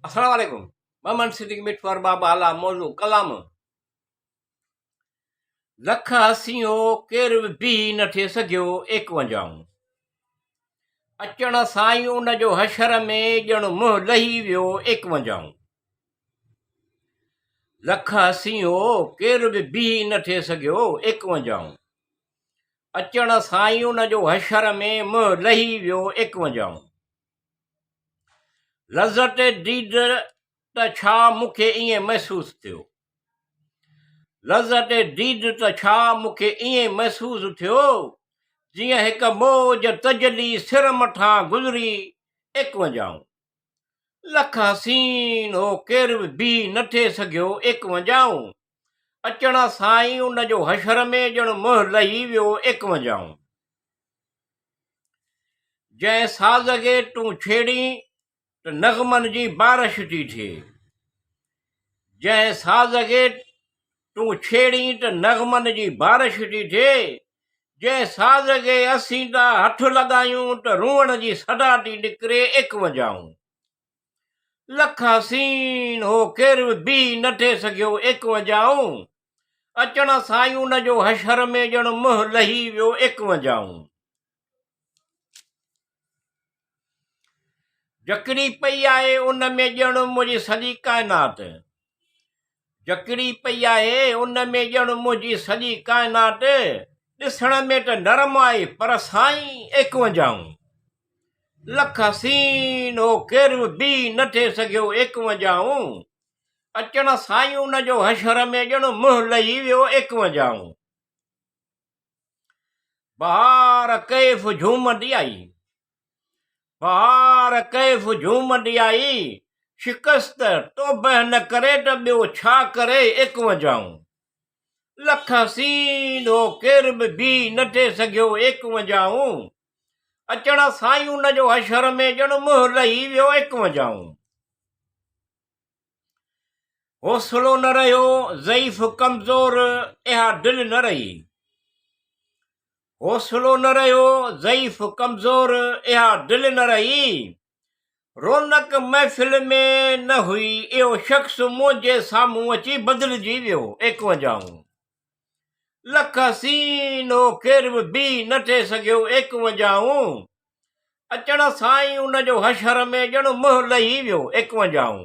अस्सलाम वालेकुम। मोहम्मद सिद्दीक मिठवार बाबा आला मौजू क़लाम। लख हसियो केर बि बीह न थे सघियो 51। अचण साईं उन जो हशर में ॼण मुंहुं लही वियो 51। लख हसियो केर बि बीह न थे सघियो 51। अचण साईं उन जो हशर में मुंहुं लही वियो 51। लज़त दीद त छा मूंखे ईअं महसूस थियो। लज़त दीद त छा मूंखे ईअं महसूस थियो जीअं हिक मौज तजली सिर मथां गुज़री 51। लख हसीन हो केर बि बीह न थे सघियो 51। अचण साईं उन जो हशर में ॼण मुंहुं लही वियो 51। जंहिं साज़ खे तूं छेड़ी त नग़मनि जी बारिश थी थिए। जंहिं साज़ खे तूं छेड़ी त नग़मनि जी बारिश थी थिए। जंहिं साज़ खे असीं था हथ लॻायूं त रूअण जी सदा थी निकिरे 51। लख हसीन हो केर बि बीह न थे सघियो 51। अचण साईं उन जो हशर में ॼण मुंहुं लही वियो 51। जकड़ी पई आहे उन में ॼण मुंहिंजी सॼी काइनात। जकड़ी पई आहे उन में ॼण मुंहिंजी सॼी काइनात। ॾिसण में त नरम आहे पर साईं 51। लख हसीन हो केर बि बीह न थे सघियो 51। अचण साईं उन जो हशर में ॼण मुंहुं लही वियो 51। बहार कैफ़ झूमंदी आई। बहार कैफ़ झूमंदी आई। शिकस्त तोबह न करे त ॿियो छा करे 51। लख हसीन हो केर बि बीह न थे सघियो 51। अचण साईं उन जो हशर में ॼण मुंहुं लही वियो 51। हौसलो न रहियो ज़ईफ़ कमज़ोर इहा दिलि न रही। हौसलो न रहियो ज़ईफ़ कमज़ोर इहा दिलि न रही। रौनक महफ़िल में न हुई इहो शख़्स मुंहिंजे साम्हूं अची बदिलजी वियो 51। लख हसीन हो केर बि बीह न थे सघियो 51। अचण साईं उन जो हशर में ॼण मुंहुं लही वियो 51।